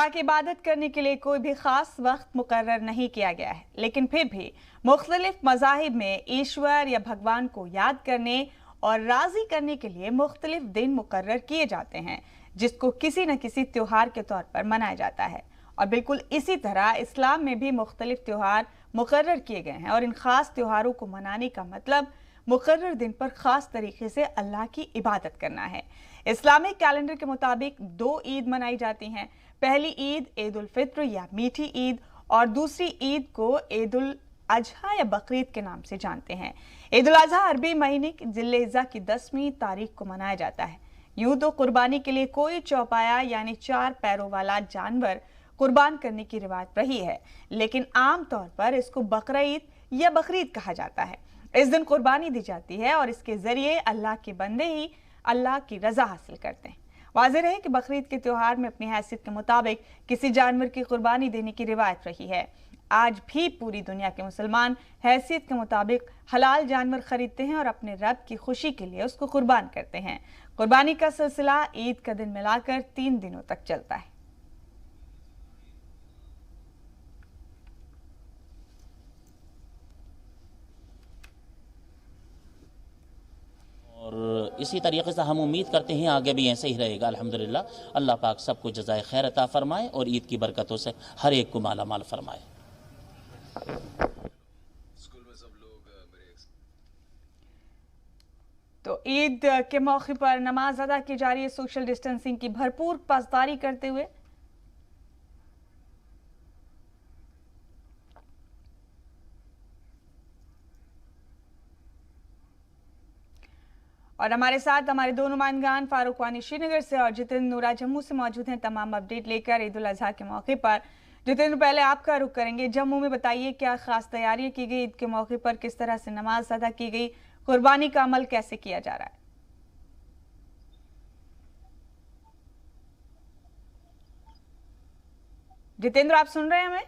खुदा की इबादत करने के लिए कोई भी ख़ास वक्त मुकर्रर नहीं किया गया है, लेकिन फिर भी मुख्तलिफ मज़ाहिब में ईश्वर या भगवान को याद करने और राज़ी करने के लिए मुख्तलिफ दिन मुकर्रर किए जाते हैं, जिसको किसी न किसी त्योहार के तौर पर मनाया जाता है। और बिल्कुल इसी तरह इस्लाम में भी मुख्तलिफ त्योहार मुकर्रर किए गए हैं और इन ख़ास त्योहारों को मनाने का मतलब मुकर्रर दिन पर ख़ास तरीके से अल्लाह की इबादत करना है। इस्लामिक कैलेंडर के मुताबिक 2 ईद मनाई जाती हैं। पहली ईद ईद उल फित्र या मीठी ईद और दूसरी ईद को ईद उल अजहा या बकरीद के नाम से जानते हैं। ईद उल अजहा अरबी महीने की जिल्हिज्जा की 10वीं तारीख को मनाया जाता है। यूं तो कुर्बानी के लिए कोई चौपाया यानी 4 पैरों वाला जानवर कुर्बान करने की रिवायत रही है, लेकिन आम तौर पर इसको बकरा ईद या बकरीद कहा जाता है। इस दिन कुर्बानी दी जाती है और इसके जरिए अल्लाह के बंदे ही अल्लाह की रजा हासिल करते हैं। वाज़ेह है कि बकरीद के त्योहार में अपनी हैसियत के मुताबिक किसी जानवर की कुर्बानी देने की रिवायत रही है। आज भी पूरी दुनिया के मुसलमान हैसियत के मुताबिक हलाल जानवर खरीदते हैं और अपने रब की खुशी के लिए उसको कुर्बान करते हैं। कुर्बानी का सिलसिला ईद का दिन मिलाकर 3 दिनों तक चलता है। और इसी तरीके से हम उम्मीद करते हैं आगे भी ऐसे ही रहेगा। अल्हम्दुलिल्लाह अल्लाह पाक सबको जज़ाए खैर अता फरमाए और ईद की बरकतों से हर एक को माला माल फरमाए। तो ईद के मौके पर नमाज अदा की जा रही है सोशल डिस्टेंसिंग की भरपूर पासदारी करते हुए। और हमारे साथ हमारे 2 नुमाइंदगान फारूक वानी श्रीनगर से और जितेंद्र नूरा जम्मू से मौजूद हैं तमाम अपडेट लेकर ईद उल अजहा के मौके पर। जितेंद्र, पहले आपका रुख करेंगे जम्मू में, बताइए क्या खास तैयारियां की गई ईद के मौके पर, किस तरह से नमाज अदा की गई, कुर्बानी का अमल कैसे किया जा रहा है? जितेंद्र, आप सुन रहे हैं हमें?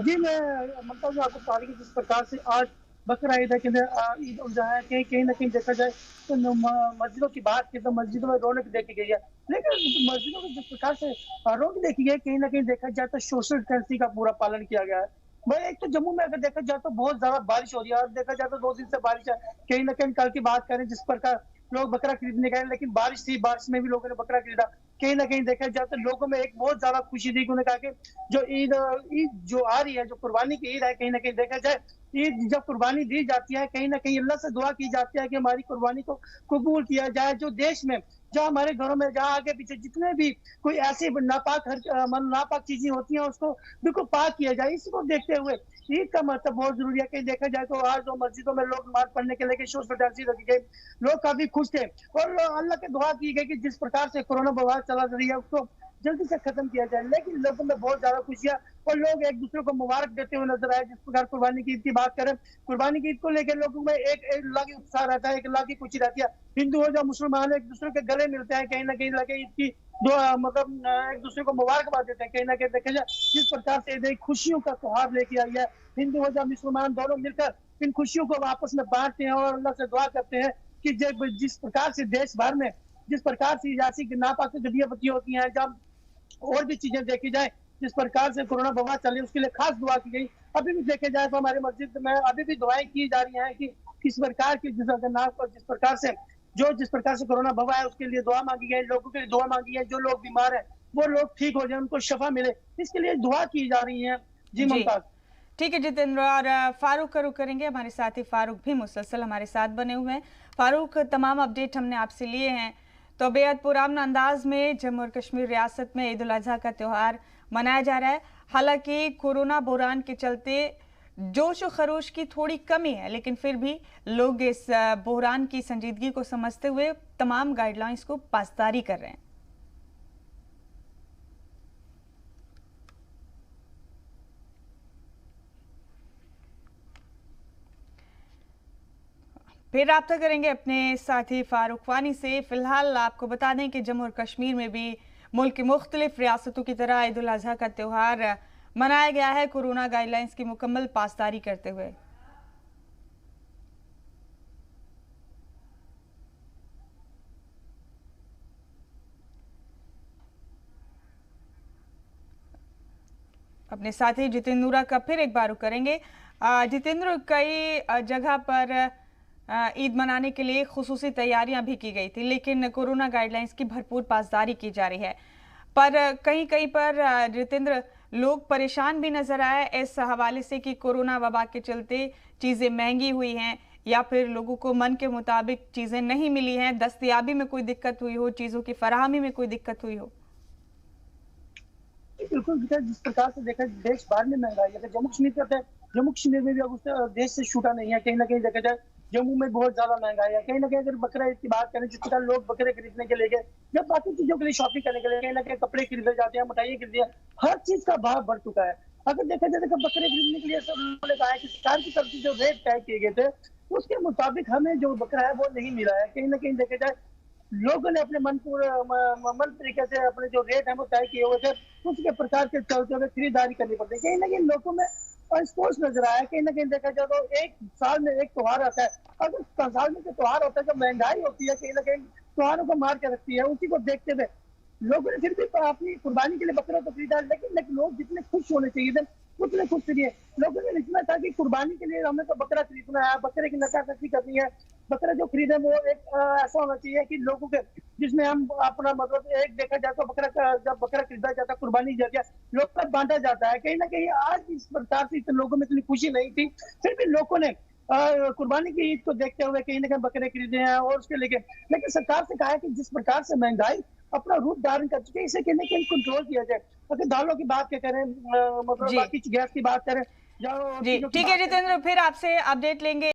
जी मैं मतलब जो आपको बता रही जिस प्रकार से आज बकरा ईद है कि ईद उल अजहा है कहीं ना कहीं देखा जाए तो मस्जिदों की बात की तो मस्जिदों में रौनक देखी गई है, लेकिन मस्जिदों में जिस प्रकार से रौनक देखी गई कहीं ना कहीं देखा जाए तो सोशल डिस्टेंसिंग का पूरा पालन किया गया है। भाई एक तो जम्मू में अगर देखा जाए तो बहुत ज्यादा बारिश हो रही है और देखा जाए तो 2 दिन से बारिश है। कहीं ना कहीं कल की बात करें जिस प्रकार लोग बकरा खरीदने गए लेकिन बारिश थी, बारिश में भी लोगों ने बकरा खरीदा। कहीं ना कहीं देखा जाए तो लोगों में एक बहुत ज्यादा खुशी थी, उन्होंने कहा कि जो ईद ईद जो आ रही है, जो कुर्बानी की ईद है, कहीं ना कहीं देखा जाए ईद जब कुर्बानी दी जाती है कहीं ना कहीं अल्लाह से दुआ की जाती है कि हमारी कुर्बानी को कबूल किया जाए। जो देश में जो हमारे घरों में जहाँ आगे पीछे जितने भी कोई ऐसी नापाक चीजें होती हैं उसको बिल्कुल पाक किया जाए। इसको देखते हुए ईद का महत्व बहुत जरूरी है। कहीं देखा जाए तो आज जो मस्जिदों में लोग नमाज पढ़ने के लिए सोशल डिस्टेंसिंग रखी गई, लोग काफी खुश थे और अल्लाह की दुआ की गई कि जिस प्रकार से कोरोना वबा चला रही है उसको जल्दी से खत्म किया जाए। लेकिन लोगों में बहुत ज्यादा खुशियां और लोग एक दूसरे को मुबारक देते हुए नजर आए। जिस प्रकार कुर्बानी की ईद की बात करें, कुर्बानी की ईद को लेकर लोगों में एक अल्लाह की उत्साह रहता है, एक अल्लाह की खुशी रहती है। हिंदू हो या मुसलमान एक दूसरे के गले मिलते हैं, कहीं ना कहीं लगे ईद की दो मतलब एक दूसरे को मुबारकबाद देते हैं। कहीं ना कहीं देखा जाए जिस प्रकार से ईद खुशियों का त्योहार लेके आई है, हिंदू हो या मुसलमान दोनों मिलकर इन खुशियों को आपस में बांटते हैं और अल्लाह से दुआ करते हैं कि जिस प्रकार से देश भर में जिस प्रकार से ऐसी नापाक गतिविधियां होती हैं, जब और भी चीजें देखी जाए जिस प्रकार से कोरोना वबा चली उसके लिए खास दुआ की गई। अभी भी देखे जाए तो हमारे मस्जिद में अभी भी दुआएं की जा रही हैं कि किस प्रकार की जिस प्रकार से कोरोना वबा है उसके लिए दुआ मांगी गई, लोगों के लिए दुआ मांगी है, जो लोग बीमार हैं वो लोग ठीक हो जाए, उनको शफा मिले, इसके लिए दुआ की जा रही है। जी मुमताज। ठीक है जितेंद्र, और फारूक का रुख करेंगे। हमारे साथी फारूक भी मुसलसल हमारे साथ बने हुए हैं। फारूक, तमाम अपडेट हमने आपसे लिए हैं। तो बेहद पुरान अंदाज में जम्मू और कश्मीर रियासत में ईद उल अजहा का त्यौहार मनाया जा रहा है। हालांकि कोरोना बहरान के चलते जोश व खरोश की थोड़ी कमी है, लेकिन फिर भी लोग इस बहरान की संजीदगी को समझते हुए तमाम गाइडलाइंस को पासदारी कर रहे हैं। फिर रब्ता करेंगे अपने साथी फारूक वानी से। फिलहाल आपको बता दें कि जम्मू और कश्मीर में भी मुल्क की मुख्तलिफ रियासतों की तरह ईद उल अजहा का त्यौहार मनाया गया है कोरोना गाइडलाइंस की मुकम्मल पासदारी करते हुए। अपने साथी जितेंद्र नूरा का फिर एक बार रुख करेंगे। जितेंद्र, कई जगह पर ईद मनाने के लिए खुसूसी तैयारियां भी की गई थी, लेकिन कोरोना गाइडलाइंस की भरपूर पासदारी की जा रही है। पर कहीं कहीं पर जितेंद्र, लोग परेशान भी नजर आए इस हवाले से कि कोरोना वबा के चलते चीज़ें महंगी हुई हैं या फिर लोगों को मन के मुताबिक चीज़ें नहीं मिली हैं, दस्तयाबी में कोई दिक्कत हुई हो, चीज़ों की फराहमी में कोई दिक्कत हुई हो। बिल्कुल, जिस प्रकार से देखा देश भर में महंगाई है, जम्मू कश्मीर करते हैं, जम्मू कश्मीर में भी अब उस देश से छूटा नहीं है। कहीं ना कहीं देखा जाए जम्मू में बहुत ज्यादा महंगाई है। कहीं ना कहीं अगर बकरा ईद की बात करें, जिस प्रकार लोग बकरे खरीदने के लिए गए, जब बाकी चीजों के लिए शॉपिंग करने के लिए कहीं ना कहीं कपड़े खरीदे जाते हैं, मिठाइयाँ खरीदी हैं, हर चीज का भाव बढ़ चुका है। अगर देखा जाए तो बकरे खरीदने के लिए सब लोगों ने कहा है कि सरकार की तरफ से जो रेट तय किए गए थे उसके मुताबिक हमें जो बकरा है वो नहीं मिला है। कहीं ना कहीं देखा जाए लोगों ने अपने मन तरीके से अपने जो रेट है वो तय किए हुए थे, उसके प्रकार के चलते हुए खरीदारी करनी पड़ती है। कहीं ना कहीं लोगों में अस्पोष नजर आया। कहीं ना कहीं देखा जाए तो एक साल में एक त्योहार आता है, अगर साल में जो त्योहार होता है, जो महंगाई होती है कहीं ना कहीं त्योहारों को मार के रखती है। उसी को देखते हुए लोगों ने फिर भी अपनी कुर्बानी के लिए बकरा तो खरीदा, लेकिन लोग जितने खुश होने चाहिए थे उतने खुश नहीं है। लोगों ने इतना था कि कुर्बानी के लिए हमें तो बकरा खरीदना है, बकरे की नकाशी करनी है, बकरा जो खरीदे वो एक ऐसा होना चाहिए कि लोगों के जिसमें हम अपना मतलब एक देखा जाए तो बकरा जब बकरा खरीदा जाता है, कुर्बानी जाती है, लोग तक बांटा जाता है। कहीं ना कहीं आज इस प्रकार से इतने लोगों में इतनी खुशी नहीं थी, फिर भी लोगों ने कुर्बानी की ईद को देखते हुए कहीं ना कहीं बकरे खरीदे हैं और उसके लेकिन सरकार से कहा है कि जिस प्रकार से महंगाई अपना रूप धारण कर चुके हैं, इसे कहीं ना कहीं कंट्रोल किया जाए। अगर दालों की बात करें, मतलब बाकी गैस की बात करें, जी ठीक है जितेंद्र, फिर आपसे अपडेट लेंगे।